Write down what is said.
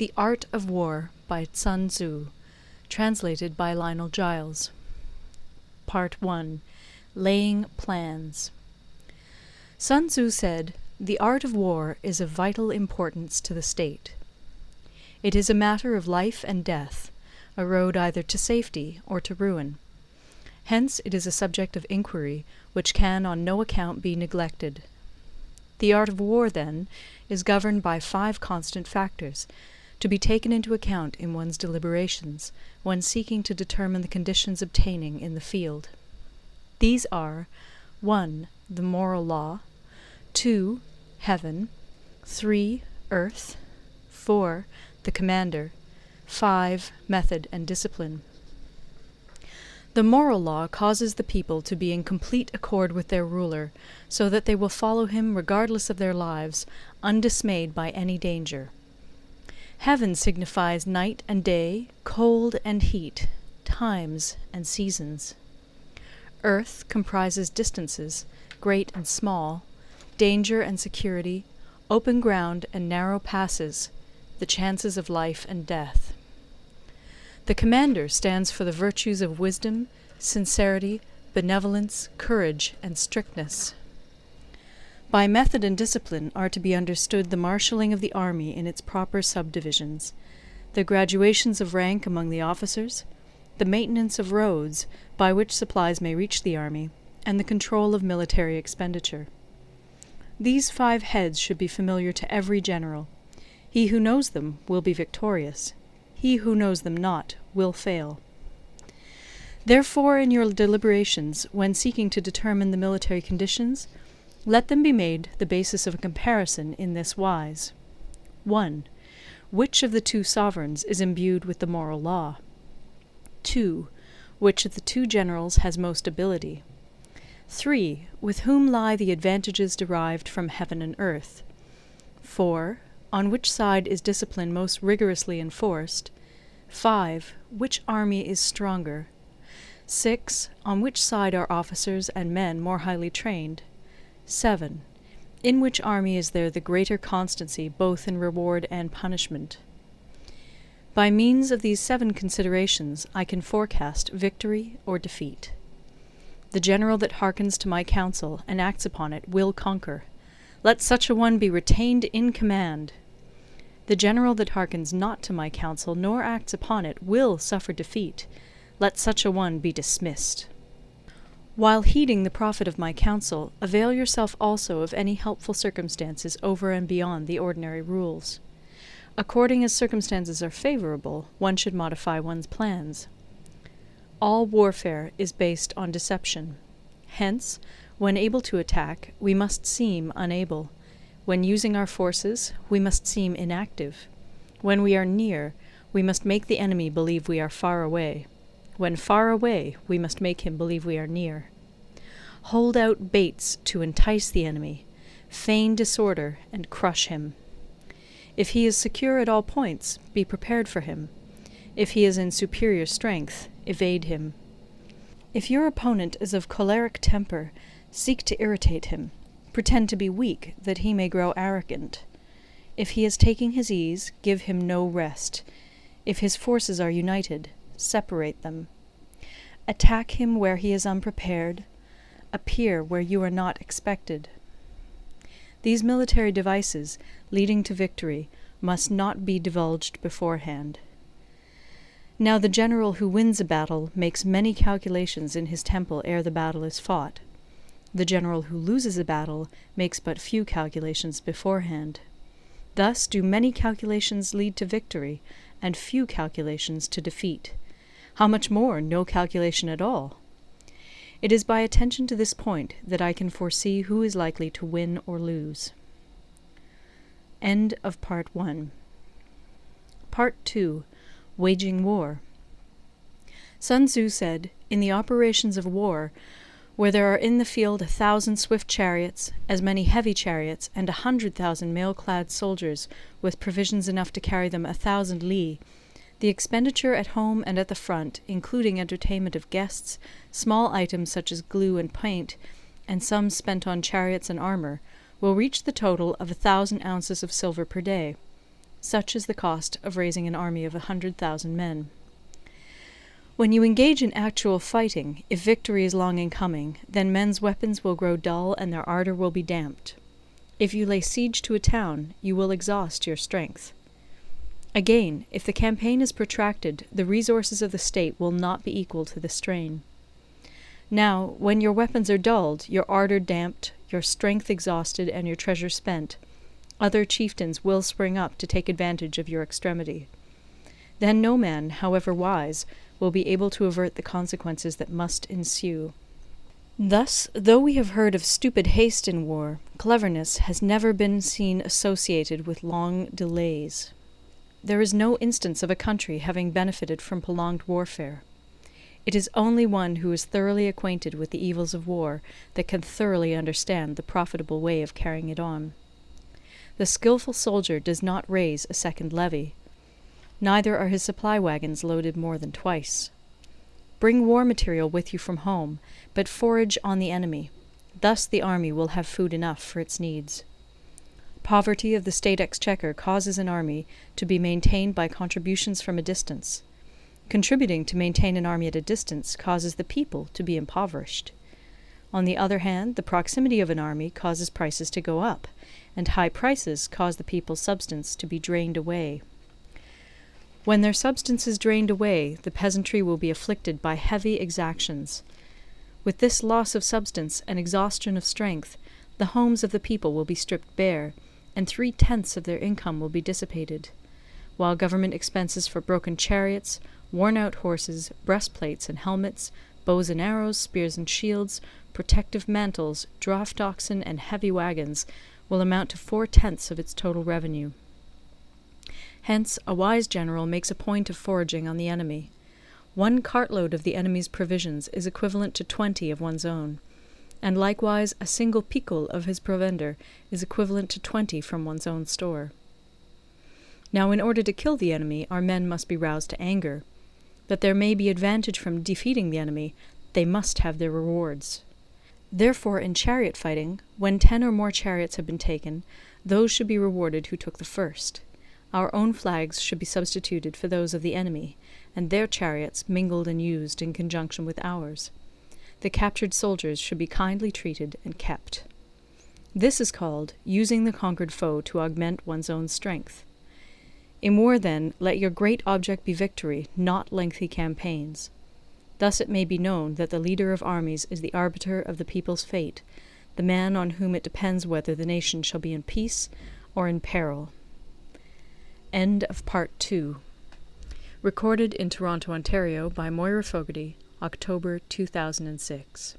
The Art of War by Sun Tzu, translated by Lionel Giles. Part 1. Laying Plans. Sun Tzu said, "The art of war is of vital importance to the state. It is a matter of life and death, a road either to safety or to ruin. Hence it is a subject of inquiry which can on no account be neglected. The art of war, then, is governed by 5 constant factors, to be taken into account in one's deliberations when seeking to determine the conditions obtaining in the field. These are 1. The moral law, 2. Heaven, 3. Earth, 4. The commander, 5. Method and discipline. The moral law causes the people to be in complete accord with their ruler, so that they will follow him regardless of their lives, undismayed by any danger. Heaven signifies night and day, cold and heat, times and seasons. Earth comprises distances, great and small, danger and security, open ground and narrow passes, the chances of life and death. The commander stands for the virtues of wisdom, sincerity, benevolence, courage, and strictness. By method and discipline are to be understood the marshalling of the army in its proper subdivisions, the graduations of rank among the officers, the maintenance of roads by which supplies may reach the army, and the control of military expenditure. These 5 heads should be familiar to every general. He who knows them will be victorious. He who knows them not will fail. Therefore, in your deliberations, when seeking to determine the military conditions, let them be made the basis of a comparison in this wise. 1. Which of the 2 sovereigns is imbued with the moral law? 2. Which of the 2 generals has most ability? 3. With whom lie the advantages derived from heaven and earth? 4. On which side is discipline most rigorously enforced? 5. Which army is stronger? 6. On which side are officers and men more highly trained? 7. In which army is there the greater constancy both in reward and punishment? By means of these 7 considerations I can forecast victory or defeat. The general that hearkens to my counsel and acts upon it will conquer. Let such a one be retained in command. The general that hearkens not to my counsel nor acts upon it will suffer defeat. Let such a one be dismissed. While heeding the profit of my counsel, avail yourself also of any helpful circumstances over and beyond the ordinary rules. According as circumstances are favorable, one should modify one's plans. All warfare is based on deception. Hence, when able to attack, we must seem unable. When using our forces, we must seem inactive. When we are near, we must make the enemy believe we are far away. When far away, we must make him believe we are near. Hold out baits to entice the enemy, feign disorder, and crush him. If he is secure at all points, be prepared for him. If he is in superior strength, evade him. If your opponent is of choleric temper, seek to irritate him. Pretend to be weak, that he may grow arrogant. If he is taking his ease, give him no rest. If his forces are united, separate them. Attack him where he is unprepared. Appear where you are not expected. These military devices, leading to victory, must not be divulged beforehand. Now the general who wins a battle makes many calculations in his temple ere the battle is fought. The general who loses a battle makes but few calculations beforehand. Thus do many calculations lead to victory, and few calculations to defeat. How much more no calculation at all? It is by attention to this point that I can foresee who is likely to win or lose. End of Part 1. Part 2. Waging War. Sun Tzu said, "In the operations of war, where there are in the field 1,000 swift chariots, as many heavy chariots, and 100,000 mail-clad soldiers, with provisions enough to carry them 1,000 li, the expenditure at home and at the front, including entertainment of guests, small items such as glue and paint, and sums spent on chariots and armour, will reach the total of 1,000 ounces of silver per day. Such is the cost of raising an army of 100,000 men. When you engage in actual fighting, if victory is long in coming, then men's weapons will grow dull and their ardour will be damped. If you lay siege to a town, you will exhaust your strength. Again, if the campaign is protracted, the resources of the state will not be equal to the strain. Now, when your weapons are dulled, your ardour damped, your strength exhausted, and your treasure spent, other chieftains will spring up to take advantage of your extremity. Then no man, however wise, will be able to avert the consequences that must ensue. Thus, though we have heard of stupid haste in war, cleverness has never been seen associated with long delays. There is no instance of a country having benefited from prolonged warfare. It is only one who is thoroughly acquainted with the evils of war that can thoroughly understand the profitable way of carrying it on. The skilful soldier does not raise a second levy. Neither are his supply wagons loaded more than twice. Bring war material with you from home, but forage on the enemy. Thus the army will have food enough for its needs. Poverty of the state exchequer causes an army to be maintained by contributions from a distance. Contributing to maintain an army at a distance causes the people to be impoverished. On the other hand, the proximity of an army causes prices to go up, and high prices cause the people's substance to be drained away. When their substance is drained away, the peasantry will be afflicted by heavy exactions. With this loss of substance and exhaustion of strength, the homes of the people will be stripped bare, and 3/10 of their income will be dissipated, while government expenses for broken chariots, worn-out horses, breastplates and helmets, bows and arrows, spears and shields, protective mantles, draught oxen, and heavy wagons will amount to 4/10 of its total revenue. Hence, a wise general makes a point of foraging on the enemy. 1 cartload of the enemy's provisions is equivalent to 20 of one's own, and likewise a single picul of his provender is equivalent to 20 from one's own store. Now, in order to kill the enemy, our men must be roused to anger. That there may be advantage from defeating the enemy, they must have their rewards. Therefore, in chariot fighting, when 10 or more chariots have been taken, those should be rewarded who took the first. Our own flags should be substituted for those of the enemy, and their chariots mingled and used in conjunction with ours. The captured soldiers should be kindly treated and kept. This is called using the conquered foe to augment one's own strength. In war, then, let your great object be victory, not lengthy campaigns. Thus it may be known that the leader of armies is the arbiter of the people's fate, the man on whom it depends whether the nation shall be in peace or in peril. End of Part 2. Recorded in Toronto, Ontario by Moira Fogarty, October 2006.